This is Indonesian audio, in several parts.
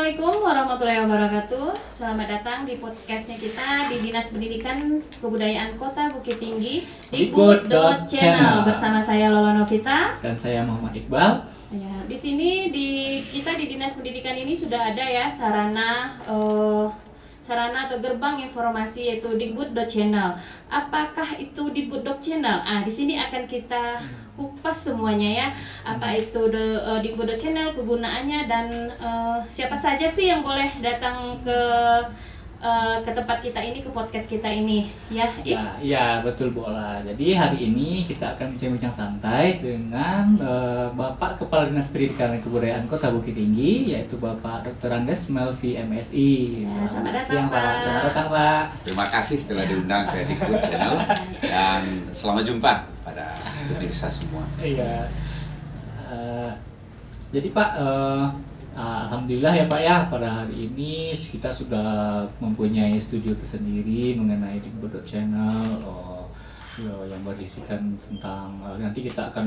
Assalamualaikum warahmatullahi wabarakatuh. Selamat datang di podcastnya kita di Dinas Pendidikan Kebudayaan Kota Bukit Tinggi Dikbud.channel bersama saya Lola Novita dan saya Muhammad Iqbal. Ya, di sini kita di Dinas Pendidikan ini sudah ada ya sarana atau gerbang informasi yaitu Dikbud.channel. Apakah itu Dikbud.channel? Di sini akan kita kupas semuanya ya. Apa itu Dikbud.channel, kegunaannya dan siapa saja sih yang boleh datang ke tempat kita ini, ke podcast kita ini ya. Ya, betul Bola. Jadi hari ini kita akan bincang-bincang santai dengan Bapak Kepala Dinas Pendidikan dan Kebudayaan Kota Bukit Tinggi, yaitu Bapak Dr. Andes Melvi MSI. Selamat siang datang, Pak. Selamat datang Pak. Terima kasih telah diundang ke Dikbud Channel dan selamat jumpa pada pemirsa semua. Iya. Jadi Pak, alhamdulillah ya Pak ya, pada hari ini kita sudah mempunyai studio tersendiri mengenai Dikbud.channel yang berisikan tentang nanti kita akan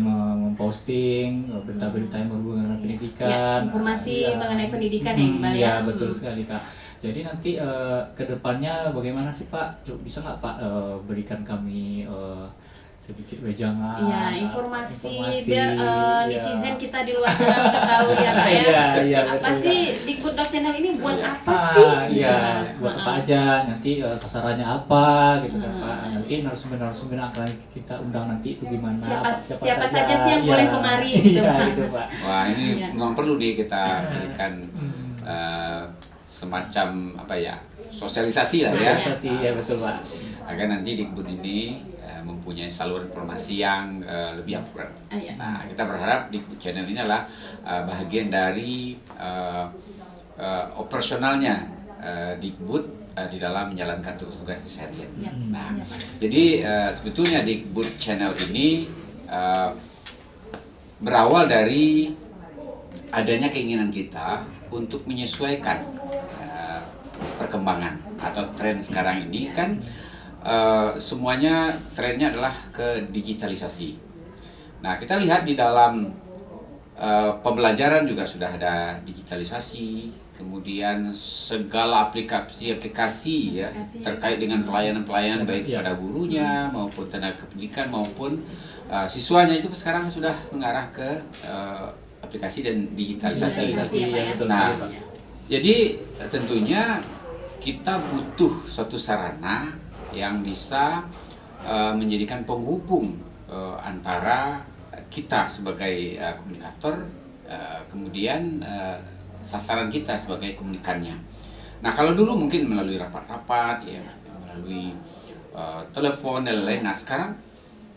memposting berita-berita yang berhubungan dengan pendidikan, informasi mengenai pendidikan ya Iqbal ya. Ya betul sekali Kak. Jadi nanti kedepannya bagaimana sih Pak? Bisa nggak Pak berikan kami sedikit wejangan, informasi biar netizen kita di luar sana udah tahu ya Pak ya. Apa sih Dikbud.channel ini buat apa sih? Buat apa aja, nanti sasarannya apa gitu kan Pak. Nanti narasumber-narasumber yang akan kita undang nanti itu gimana? Siapa saja sih yang boleh kemari gitu Pak. Wah, ini memang perlu kita berikan semacam sosialisasi lah ya. Sosialisasi ya betul Pak. Agar nanti Dikbud ini mempunyai saluran informasi yang lebih akurat. Nah, kita berharap Dikbud Channel ini adalah bahagian dari operasionalnya Dikbud di dalam menjalankan tugas-tugas keseharian. Nah, jadi sebetulnya Dikbud Channel ini berawal dari adanya keinginan kita untuk menyesuaikan perkembangan atau tren sekarang ini kan. Semuanya trennya adalah ke digitalisasi. Nah, kita lihat di dalam pembelajaran juga sudah ada digitalisasi, kemudian segala aplikasi ya terkait dengan pelayanan-pelayanan baik pada gurunya maupun tenaga pendidikan maupun siswanya itu sekarang sudah mengarah ke aplikasi dan digitalisasi. Nah, jadi tentunya kita butuh suatu sarana yang bisa menjadikan penghubung antara kita sebagai komunikator, kemudian sasaran kita sebagai komunikannya. Nah, kalau dulu mungkin melalui rapat-rapat, ya, melalui telepon dan lain-lain. Nah, sekarang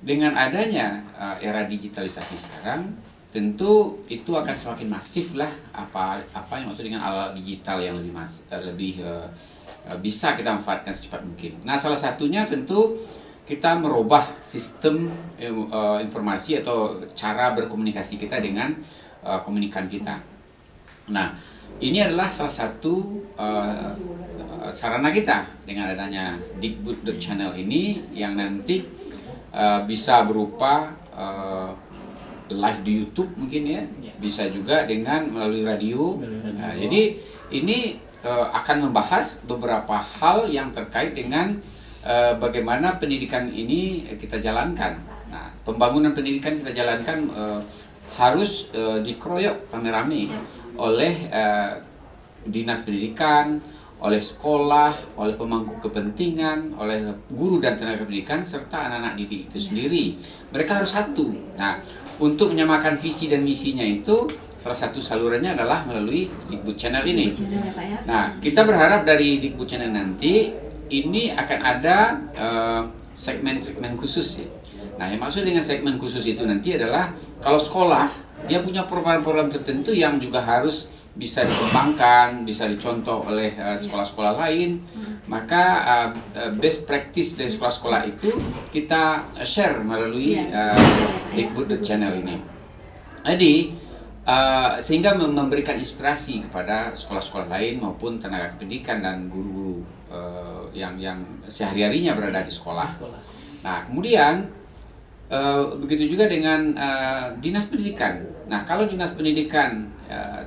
dengan adanya era digitalisasi sekarang, tentu itu akan semakin masif lah apa yang maksud dengan alat digital yang lebih bisa kita manfaatkan secepat mungkin. Nah, salah satunya tentu kita merubah sistem informasi atau cara berkomunikasi kita dengan komunikan kita. Nah, ini adalah salah satu sarana kita dengan adanya Dikbud.channel ini yang nanti bisa berupa live di YouTube mungkin ya, bisa juga dengan melalui radio. Nah, jadi ini akan membahas beberapa hal yang terkait dengan bagaimana pendidikan ini kita jalankan. Nah, pembangunan pendidikan kita jalankan harus dikeroyok rame-rame oleh dinas pendidikan, oleh sekolah, oleh pemangku kepentingan, oleh guru dan tenaga pendidikan serta anak-anak didik itu sendiri. Mereka harus satu. Nah, untuk menyamakan visi dan misinya itu salah satu salurannya adalah melalui Dikbud Channel ini. Nah, kita berharap dari Dikbud Channel nanti ini akan ada segmen-segmen khusus ya. Nah, yang maksud dengan segmen khusus itu nanti adalah kalau sekolah dia punya program-program tertentu yang juga harus bisa dikembangkan, bisa dicontoh oleh sekolah-sekolah lain. Maka best practice dari sekolah-sekolah itu kita share melalui Dikbud.channel ini. Jadi sehingga memberikan inspirasi kepada sekolah-sekolah lain maupun tenaga pendidikan dan guru-guru yang sehari-harinya berada di sekolah. Nah, kemudian Begitu juga dengan dinas pendidikan. Nah, kalau dinas pendidikan,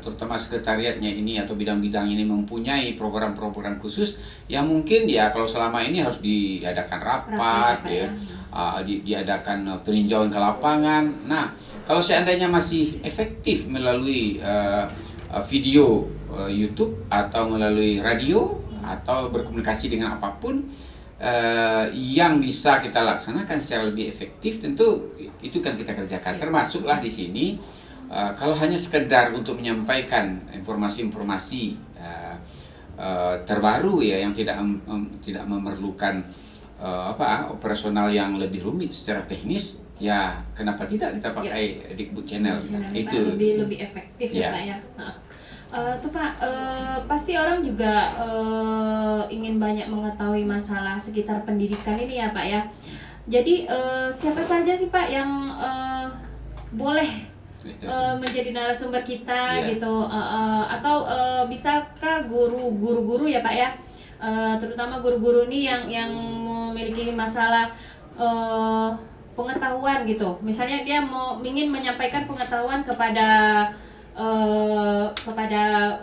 terutama sekretariatnya ini atau bidang-bidang ini mempunyai program-program khusus, yang mungkin ya kalau selama ini harus diadakan rapat, ya, diadakan peninjauan ke lapangan. Nah, kalau seandainya masih efektif melalui video YouTube atau melalui radio atau berkomunikasi dengan apapun yang bisa kita laksanakan secara lebih efektif, tentu itu kan kita kerjakan. Termasuklah di sini kalau hanya sekedar untuk menyampaikan informasi-informasi terbaru ya yang tidak memerlukan operasional yang lebih rumit secara teknis, ya kenapa tidak kita pakai Dikbud Channel. Itu lebih efektif ya Pak ya. Tuh Pak, pasti orang juga ingin banyak mengetahui masalah sekitar pendidikan ini ya Pak ya. Jadi siapa saja sih Pak yang boleh menjadi narasumber kita gitu, atau bisakah guru-guru ya Pak ya, terutama guru-guru ini yang memiliki masalah pengetahuan gitu. Misalnya dia ingin menyampaikan pengetahuan kepada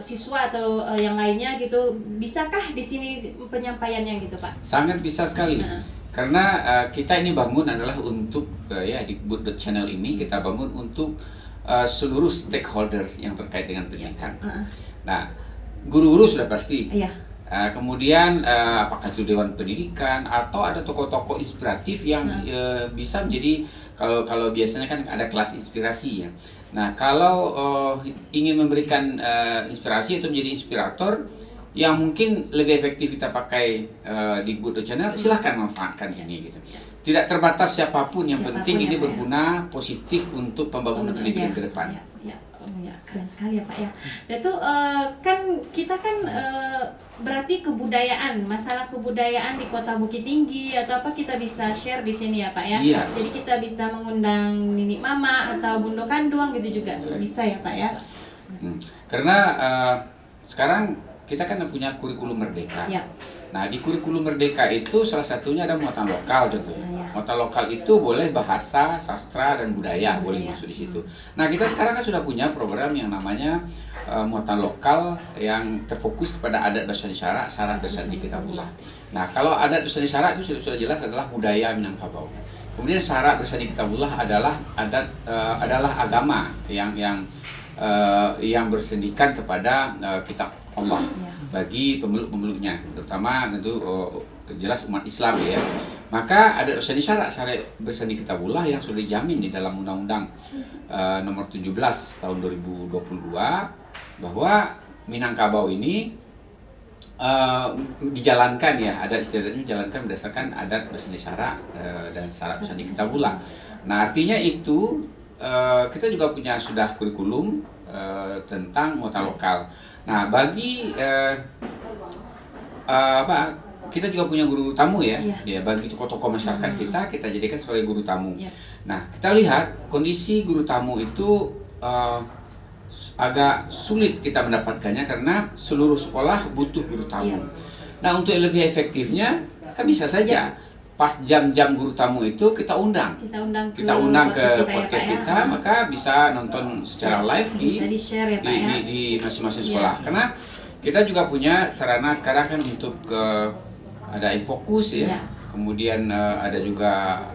siswa atau yang lainnya gitu, bisakah di sini penyampaiannya gitu Pak? Sangat bisa sekali. Karena kita ini bangun adalah untuk Dikbud.channel ini kita bangun untuk seluruh stakeholders yang terkait dengan pendidikan. Nah, guru-guru sudah pasti. Kemudian apakah itu Dewan Pendidikan atau ada tokoh-tokoh inspiratif yang bisa menjadi, kalau biasanya kan ada kelas inspirasi ya. Nah, kalau ingin memberikan inspirasi atau menjadi inspirator yang mungkin lebih efektif kita pakai Dikbud.channel, silahkan manfaatkan ini gitu. Tidak terbatas siapapun, yang penting ini berguna positif untuk pembangunan pendidikan ke depan. Ya, keren sekali ya Pak ya. Dan itu kan kita kan berarti kebudayaan, masalah kebudayaan di Kota Bukit Tinggi atau apa kita bisa share di sini ya Pak ya. Iya. Jadi kita bisa mengundang Nini Mama atau Bundo Kanduang gitu juga bisa ya Pak ya. Karena sekarang kita kan punya kurikulum merdeka. Nah, di kurikulum merdeka itu salah satunya ada muatan lokal contohnya. Muatan lokal itu boleh bahasa, sastra, dan budaya boleh masuk di situ. Nah, kita sekarang kan sudah punya program yang namanya muatan lokal yang terfokus kepada adat dan syarat dan sandi Kitabullah. Nah, kalau adat dan syarat itu sudah jelas adalah budaya Minangkabau. Kemudian syarat dan sandi Kitabullah adalah adalah agama yang bersendikan kepada kitab Allah bagi pemeluk-pemeluknya, terutama tentu jelas umat Islam ya. Maka ada syarat bersani Kitabullah yang sudah dijamin di dalam Undang-Undang nomor 17 tahun 2022 bahwa Minangkabau ini dijalankan ya, adat istiadatnya dijalankan berdasarkan adat bersani syarat dan syarat bersani Kitabullah. Nah, artinya itu kita juga punya sudah kurikulum tentang muatan lokal. Nah, bagi kita juga punya guru tamu ya. Bagi tokoh-tokoh masyarakat kita jadikan sebagai guru tamu. Nah, kita lihat kondisi guru tamu itu agak sulit kita mendapatkannya karena seluruh sekolah butuh guru tamu. Nah, untuk lebih efektifnya kan bisa saja pas jam-jam guru tamu itu kita undang ke podcast kita, maka bisa nonton secara live di masing-masing sekolah. Karena kita juga punya sarana sekarang kan untuk ada Infokus ya, kemudian ada juga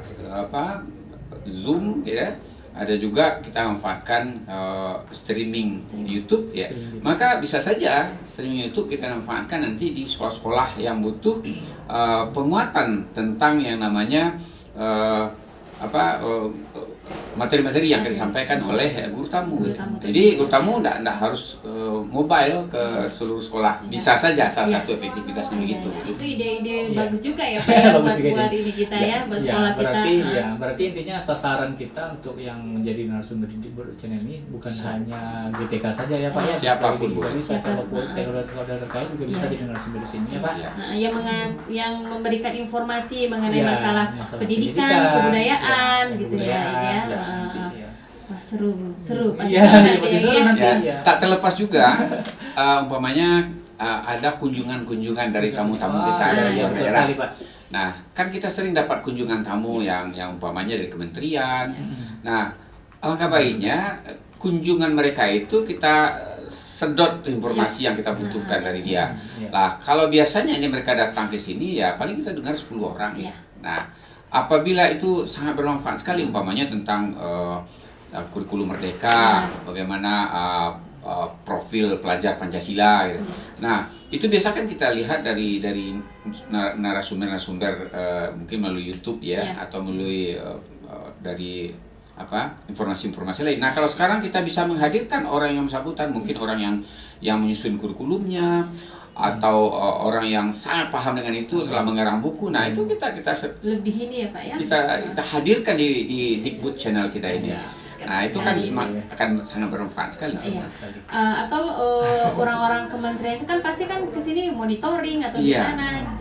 Zoom ya, ada juga kita manfaatkan streaming YouTube ya. Maka bisa saja streaming YouTube kita manfaatkan nanti di sekolah-sekolah yang butuh penguatan tentang yang namanya materi-materi yang akan disampaikan oleh guru tamu. Jadi guru tamu tidak harus mobile ke seluruh sekolah. Bisa saja salah satu efektivitasnya begitu. Itu ide-ide bagus juga ya Pak ya buat ini kita ya, buat sekolah kita. Berarti intinya sasaran kita untuk yang menjadi narasumber di channel ini bukan hanya GTK saja ya Pak ya. Siapapun boleh. Siapapun stakeholder terkait juga bisa jadi narasumber di sini ya Pak. Yang memberikan informasi mengenai masalah pendidikan, kebudayaan gitu ya. Wah, seru pasti. Tak terlepas juga umpamanya ada kunjungan-kunjungan dari tamu-tamu kita dari ya, luar betul daerah. sekali, Pak. Nah, kan kita sering dapat kunjungan tamu yang umpamanya dari kementerian. Nah, alangkah baiknya kunjungan mereka itu kita sedot informasi yang kita butuhkan dari dia. Ya. Nah, kalau biasanya ini mereka datang ke sini ya paling kita dengar 10 orang. Ya. Nah, apabila itu sangat bermanfaat sekali umpamanya tentang kurikulum merdeka, bagaimana profil pelajar Pancasila gitu. Nah, itu biasa kan kita lihat dari narasumber-narasumber mungkin melalui YouTube ya, atau melalui dari informasi-informasi lain. Nah, kalau sekarang kita bisa menghadirkan orang yang bersangkutan, mungkin orang yang menyusun kurikulumnya atau orang yang sangat paham dengan itu telah mengarang buku. Nah, itu kita lebih ini ya Pak ya. Kita hadirkan di Dikbud channel kita ini. Nah, itu kan akan sangat bermanfaat sekali. Iya. Atau orang-orang kementerian itu kan pasti kan kesini monitoring atau gimana.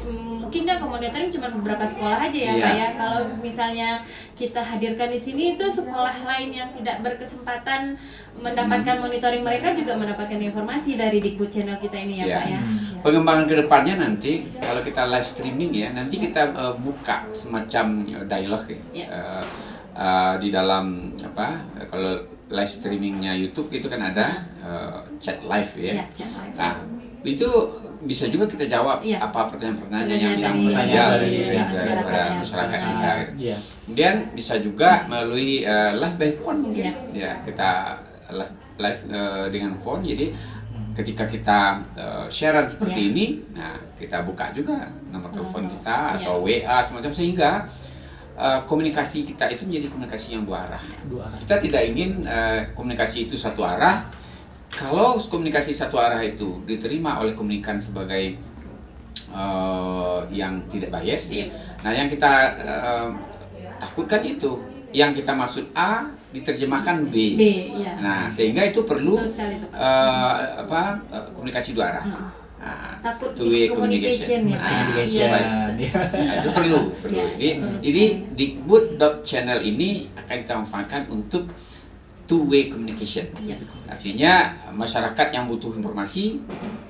Mungkin dia monitoring cuma beberapa sekolah aja ya Pak ya. Kalau misalnya kita hadirkan di sini itu sekolah lain yang tidak berkesempatan mendapatkan monitoring, mereka juga mendapatkan informasi dari Dikbud channel kita ini ya Pak ya. Pengembangan kedepannya nanti kalau kita live streaming ya, nanti kita buka semacam dialog ya. Di dalam kalau live streamingnya YouTube itu kan ada chat live ya. Nah, itu bisa juga kita jawab apa pertanyaan-pertanyaan yang ada dari masyarakat kita. Kemudian bisa juga melalui live by phone mungkin. Ya, kita live dengan phone. Jadi ketika kita sharean seperti ini, nah kita buka juga nomor telepon kita atau WA semacam, sehingga komunikasi kita itu menjadi komunikasi yang dua arah. Kita tidak ingin komunikasi itu satu arah. Kalau komunikasi satu arah itu diterima oleh komunikan sebagai yang tidak bias, nah yang kita takutkan itu yang kita maksud A diterjemahkan B. Nah, sehingga itu perlu komunikasi dua arah. Takut miscommunication. Itu perlu. Jadi Dikbud.channel ini akan kita manfaatkan untuk two-way communication. Artinya masyarakat yang butuh informasi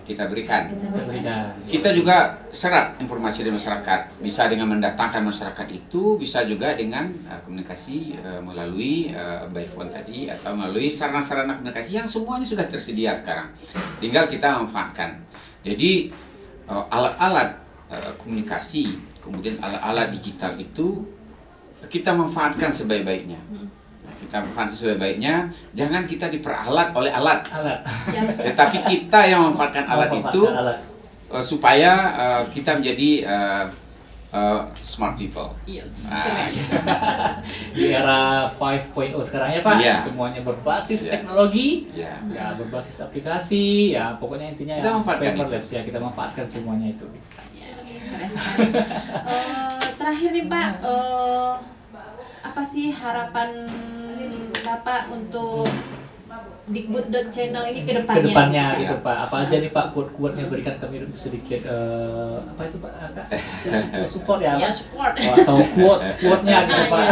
kita berikan. Kita juga serap informasi dari masyarakat. Bisa dengan mendatangkan masyarakat itu, bisa juga dengan komunikasi melalui by phone tadi, atau melalui sarana-sarana komunikasi yang semuanya sudah tersedia sekarang. Tinggal kita manfaatkan. Jadi alat-alat komunikasi, kemudian alat-alat digital itu kita manfaatkan sebaik-baiknya. Kita manfaatkan sebaik-baiknya, jangan kita diperalat oleh alat. Tetapi kita yang memanfaatkan alat itu supaya kita menjadi smart people. Di era 5.0 sekarang ya Pak, semuanya berbasis teknologi, berbasis aplikasi, pokoknya intinya paperless ya, kita manfaatkan semuanya itu. Terakhir nih Pak, apa sih harapan Bapak untuk Dikbud.channel ini ke depannya gitu Pak. Apa aja nih Pak quote-quote-nya, berikan kami sedikit apa itu Pak? Support ya? Ya, support. Atau quote-nya gitu Pak.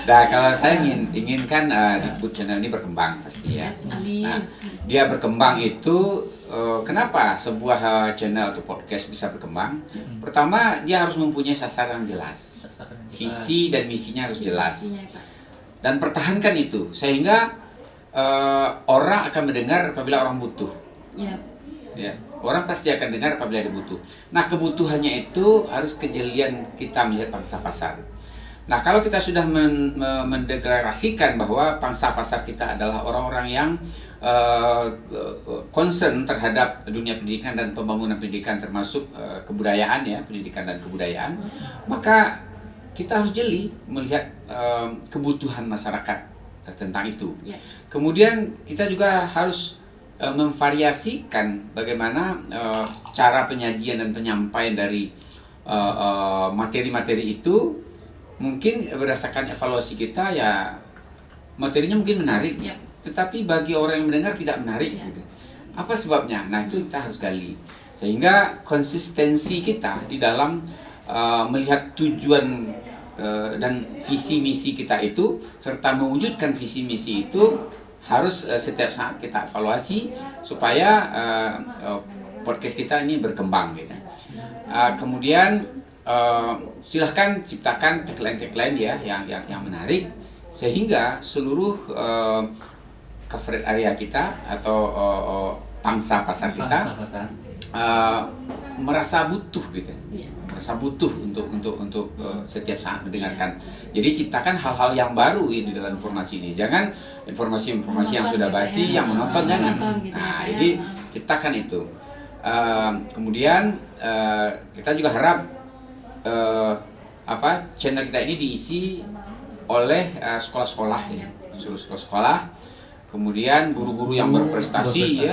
Nah, kalau saya inginkan Dikbud.channel ini berkembang pasti ya. Nah, dia berkembang itu kenapa sebuah channel atau podcast bisa berkembang? Pertama, dia harus mempunyai sasaran jelas. Visi dan misinya harus jelas. Dan pertahankan itu sehingga orang akan mendengar apabila orang butuh. Orang pasti akan dengar apabila ada butuh. Nah, kebutuhannya itu harus kejelian kita melihat pangsa pasar. Nah, kalau kita sudah mendeklarasikan bahwa pangsa pasar kita adalah orang-orang yang concern terhadap dunia pendidikan dan pembangunan pendidikan, termasuk kebudayaan ya, pendidikan dan kebudayaan, maka kita harus jeli melihat kebutuhan masyarakat tentang itu. Kemudian kita juga harus memvariasikan bagaimana cara penyajian dan penyampaian dari materi-materi itu. Mungkin berdasarkan evaluasi kita ya materinya mungkin menarik, tetapi bagi orang yang mendengar tidak menarik. Gitu. Apa sebabnya? Nah, itu kita harus gali. Sehingga konsistensi kita di dalam melihat tujuan dan visi misi kita itu, serta mewujudkan visi misi itu harus setiap saat kita evaluasi supaya podcast kita ini berkembang gitu. Kemudian silahkan ciptakan tagline ya yang menarik sehingga seluruh coverage area kita atau pangsa pasar kita merasa butuh gitu, merasa butuh untuk setiap saat mendengarkan. Jadi ciptakan hal-hal yang baru di dalam informasi ini. Jangan informasi yang sudah basi, yang menonton jangan. Nah, jadi ciptakan itu. Kemudian kita juga harap channel kita ini diisi oleh sekolah-sekolah ya, seluruh sekolah-sekolah. Kemudian guru-guru yang berprestasi.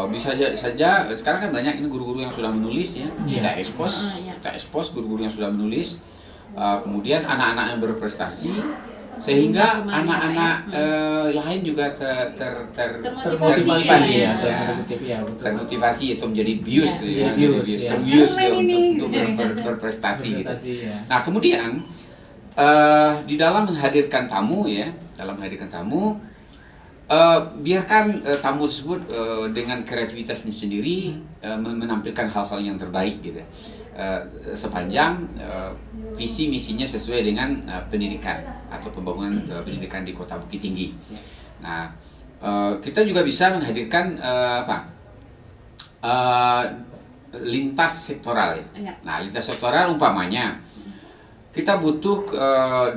Bisa saja sekarang kan banyak ini guru-guru yang sudah menulis ya. Kita expose guru-guru yang sudah menulis. Kemudian anak-anak yang berprestasi sehingga anak-anak lain juga termotivasi itu menjadi bius untuk berprestasi gitu. Nah, kemudian di dalam menghadirkan tamu biarkan tamu tersebut dengan kreativitasnya sendiri menampilkan hal-hal yang terbaik gitu. Sepanjang visi misinya sesuai dengan pendidikan atau pembangunan pendidikan di Kota Bukit Tinggi. Nah, kita juga bisa menghadirkan lintas sektoral ya. Nah, lintas sektoral umpamanya kita butuh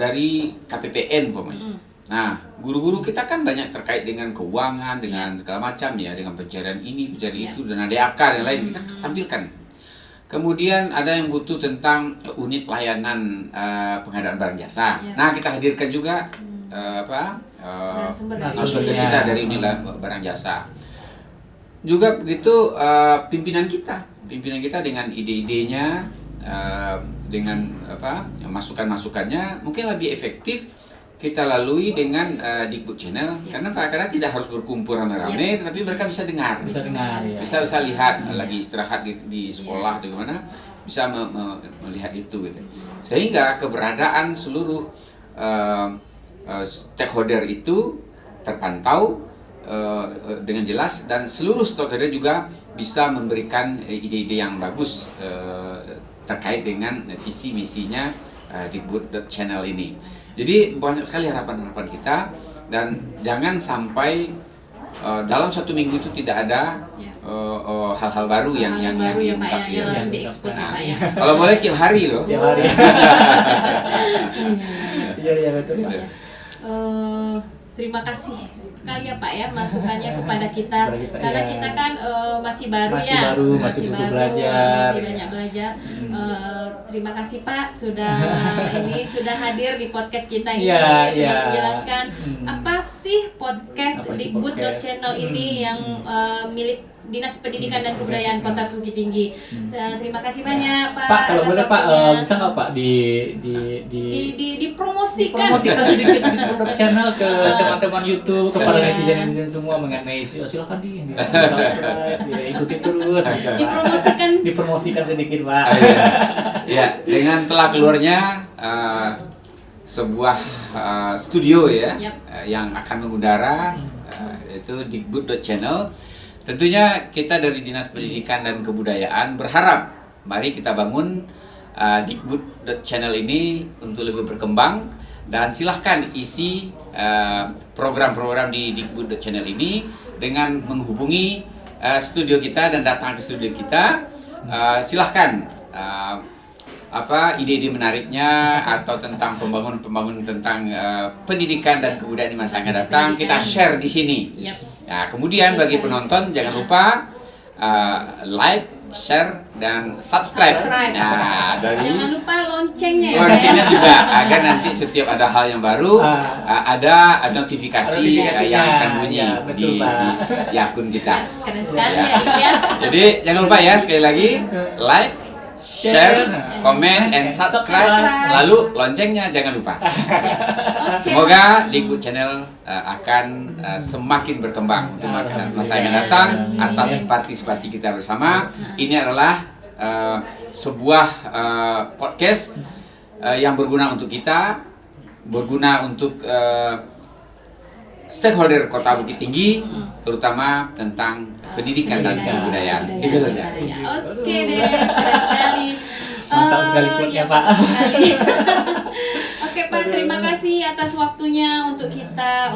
dari KPPN umpamanya. Nah, guru-guru kita kan banyak terkait dengan keuangan, dengan segala macam ya, dengan pencarian ini, pencarian itu, dan DAK dan lain kita tampilkan. Kemudian ada yang butuh tentang unit layanan pengadaan barang jasa. Nah, kita hadirkan juga narasumber kita dari unit barang jasa. Juga begitu pimpinan kita dengan ide-idenya, dengan masukan-masukannya mungkin lebih efektif kita lalui dengan Dikbud Channel karena tidak harus berkumpul rame-rame, tapi mereka bisa dengar, bisa lihat lagi istirahat di sekolah di mana, bisa melihat itu gitu. Sehingga keberadaan seluruh stakeholder itu terpantau dengan jelas dan seluruh stakeholder juga bisa memberikan ide-ide yang bagus terkait dengan visi misinya Dikbud Channel ini. Jadi banyak sekali harapan-harapan kita dan jangan sampai dalam satu minggu itu tidak ada hal-hal baru yang diungkap ya. Kalau boleh tiap hari loh. Tiap hari. Iya betul. Terima kasih sekali ya Pak ya masukannya kepada kita karena kita kan masih baru masih butuh belajar, masih banyak belajar. Terima kasih Pak sudah hadir di podcast kita ini sudah menjelaskan apa sih podcast Dikbud.channel ini yang milik Dinas Pendidikan dan Kebudayaan Kota Bukit Tinggi. Terima kasih banyak Pak. Pak kalau boleh Pak bisa nggak Pak dipromosikan sedikit Dikbud.channel ke teman-teman YouTube, ke para netizen semua mengenai silakan di subscribe, ikuti terus. Dipromosikan sedikit Pak. Ya, dengan telah keluarnya sebuah studio ya yang akan mengudara yaitu Dikbud.channel. Tentunya kita dari Dinas Pendidikan dan Kebudayaan berharap mari kita bangun Dikbud.channel ini untuk lebih berkembang dan silahkan isi program-program di Dikbud.channel ini dengan menghubungi studio kita dan datang ke studio kita. Silahkan ide-ide menariknya atau tentang pembangunan tentang pendidikan dan kebudayaan di masa akan datang kita share di sini. Nah, kemudian bagi penonton jangan lupa like, share dan subscribe. Nah, jangan lupa loncengnya juga agar nanti setiap ada hal yang baru ada notifikasi yang akan bunyi di akun kita. Keren sekali ya. Jadi jangan lupa ya sekali lagi like, share, komen, and subscribe. Lalu loncengnya jangan lupa. Semoga Dikbud Channel akan semakin berkembang untuk masa yang datang atas partisipasi kita bersama. Ini adalah sebuah podcast yang berguna untuk kita, berguna untuk stakeholder Kota Bukit Tinggi, terutama tentang pendidikan dan kebudayaan. Itu saja. Oke deh, keren sekali. Mantap sekali quote-nya, Pak. mantap sekali. Oke Pak, terima kasih atas waktunya untuk kita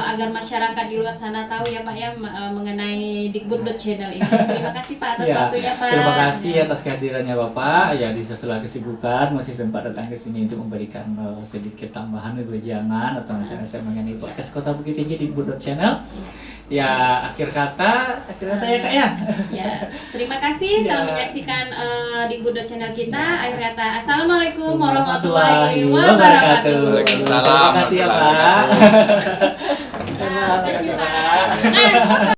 agar masyarakat di luar sana tahu ya Pak ya mengenai Dikbud.channel ini. Terima kasih Pak atas Ya, waktunya Pak. terima kasih atas kehadirannya Bapak. Ya, di sela kesibukan masih sempat datang ke sini untuk memberikan sedikit tambahan wejangan atau nasihat mengenai podcast Kota Bukit Tinggi Dikbud.channel. Ya, akhir kata ya Kak ya. Ya, terima kasih Ya. telah menyaksikan Dikbud.channel kita. Akhir kata, Assalamualaikum warahmatullahi wabarakatuh. Waalaikumsalam Terima kasih ya warahmatullahi Pak. wabarakatuh. Terima kasih Pak. Nah,